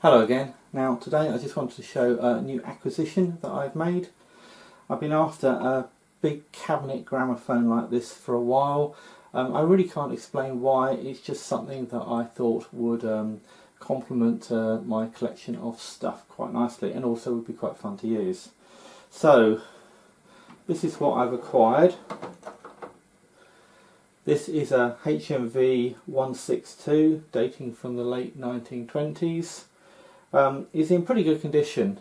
Hello again. Now today I just wanted to show a new acquisition that I've made. I've been after a big cabinet gramophone like this for a while. I really can't explain why, it's just something that I thought would complement my collection of stuff quite nicely and also would be quite fun to use. So this is what I've acquired. This is a HMV 162 dating from the late 1920s. It's in pretty good condition.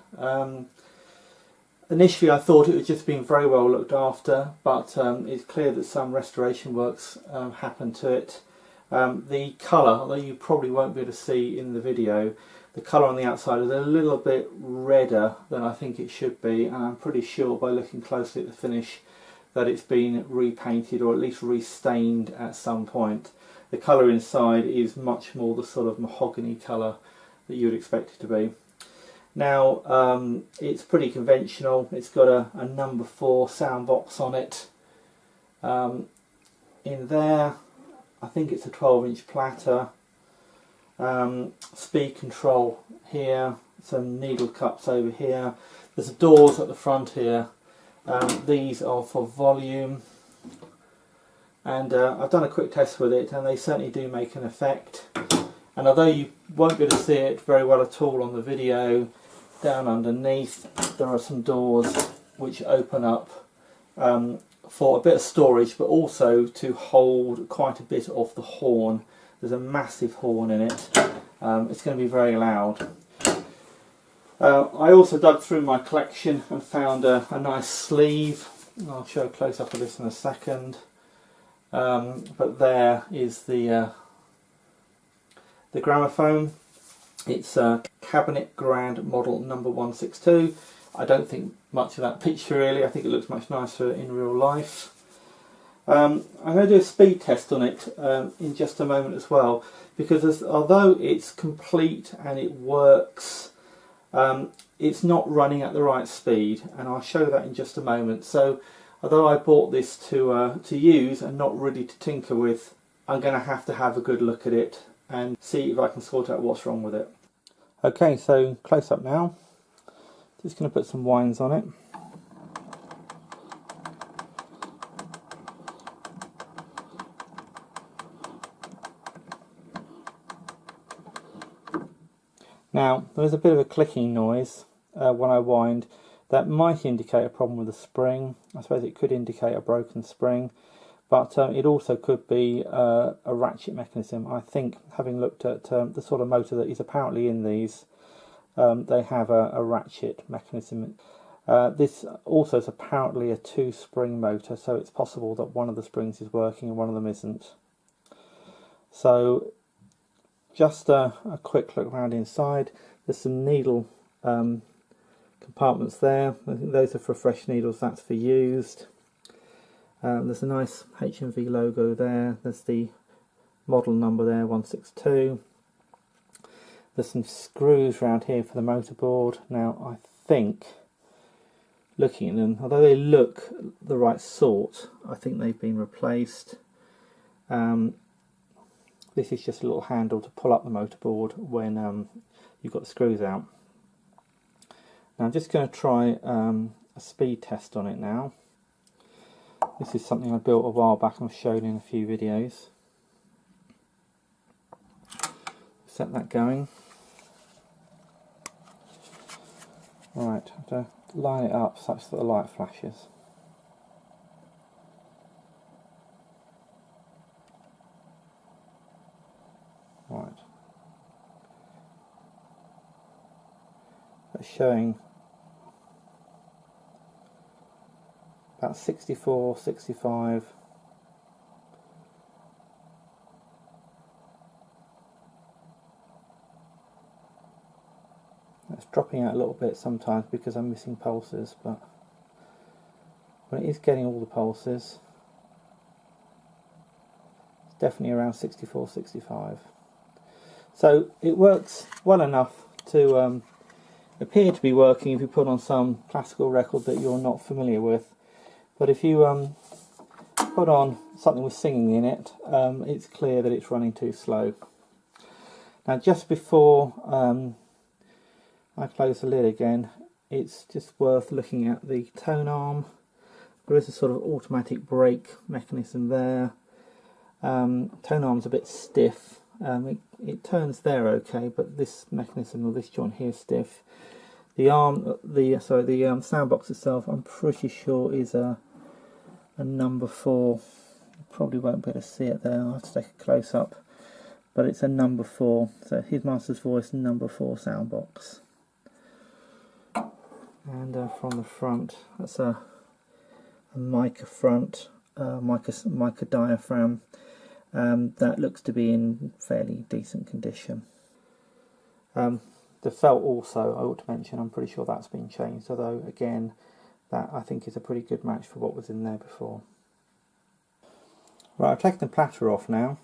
Initially I thought it was just being very well looked after, but it's clear that some restoration works happened to it. The colour, although you probably won't be able to see in the video, the colour on the outside is a little bit redder than I think it should be, and I'm pretty sure by looking closely at the finish that it's been repainted or at least restained at some point. The colour inside is much more the sort of mahogany colour that you would expect it to be. Now it's pretty conventional. It's got a number 4 sound box on it. In there I think it's a 12-inch platter, speed control here, some needle cups over here, there's doors at the front here. These are for volume, and I've done a quick test with it and they certainly do make an effect. And although you won't be able to see it very well at all on the video, down underneath there are some doors which open up for a bit of storage, but also to hold quite a bit of the horn. There's a massive horn in it. It's going to be very loud. I also dug through my collection and found a nice sleeve. I'll show a close-up of this in a second. But there is the gramophone. It's a Cabinet Grand model number 162. I don't think much of that picture really. I think it looks much nicer in real life. I'm going to do a speed test on it in just a moment as well, because although it's complete and it works, it's not running at the right speed, and I'll show that in just a moment. So although I bought this to use and not really to tinker with, I'm going to have a good look at it and see if I can sort out what's wrong with it. Okay, so close up now. Just going to put some wines on it. Now there's a bit of a clicking noise when I wind. That might indicate a problem with the spring. I suppose it could indicate a broken spring. But it also could be a ratchet mechanism. I think, having looked at the sort of motor that is apparently in these, they have a ratchet mechanism. This also is apparently a 2-spring motor, so it's possible that one of the springs is working and one of them isn't. So just a quick look around inside. There's some needle compartments there. I think those are for fresh needles, that's for used. There's a nice HMV logo there. There's the model number there, 162. There's some screws around here for the motorboard. Now I think, looking at them, although they look the right sort, I think they've been replaced. This is just a little handle to pull up the motorboard when you've got the screws out. Now I'm just going to try a speed test on it now. This is something I built a while back and I've shown in a few videos. Set that going. Right, I have to line it up such that the light flashes. Right. That's showing about 64, 65. It's dropping out a little bit sometimes because I'm missing pulses, but when it is getting all the pulses, it's definitely around 64, 65. So it works well enough to appear to be working if you put on some classical record that you're not familiar with. But if you put on something with singing in it, it's clear that it's running too slow. Now just before I close the lid again, it's just worth looking at the tone arm. There is a sort of automatic brake mechanism there. Tone arm's a bit stiff. It turns there okay, but this mechanism or this joint here is stiff. The sound box itself, I'm pretty sure is a number 4. You probably won't be able to see it there. I'll have to take a close up, but it's a number 4. So His Master's Voice number 4 sound box. And from the front, that's a mica front, mica diaphragm. That looks to be in fairly decent condition. The felt also, I ought to mention, I'm pretty sure that's been changed, although again that I think is a pretty good match for what was in there before. Right, I've taken the platter off now,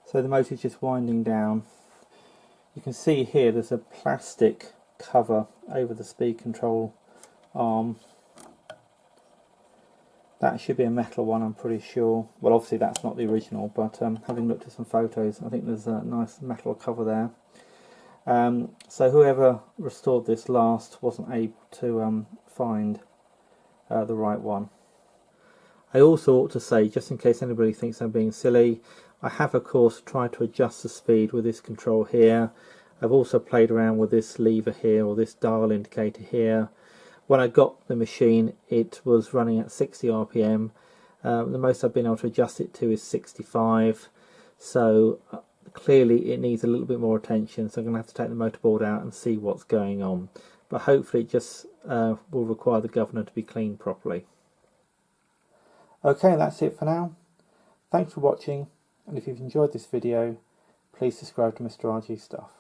so the motor is just winding down. You can see here there's a plastic cover over the speed control arm. That should be a metal one, I'm pretty sure. Well, obviously that's not the original, but having looked at some photos, I think there's a nice metal cover there. So whoever restored this last wasn't able to find the right one. I also ought to say, just in case anybody thinks I'm being silly, I have of course tried to adjust the speed with this control here. I've also played around with this lever here, or this dial indicator here. When I got the machine, it was running at 60 RPM. The most I've been able to adjust it to is 65. So clearly it needs a little bit more attention, so I'm going to have to take the motorboard out and see what's going on. But hopefully it just will require the governor to be cleaned properly. Okay, that's it for now. Thanks for watching, and if you've enjoyed this video, please subscribe to Mr. RG Stuff.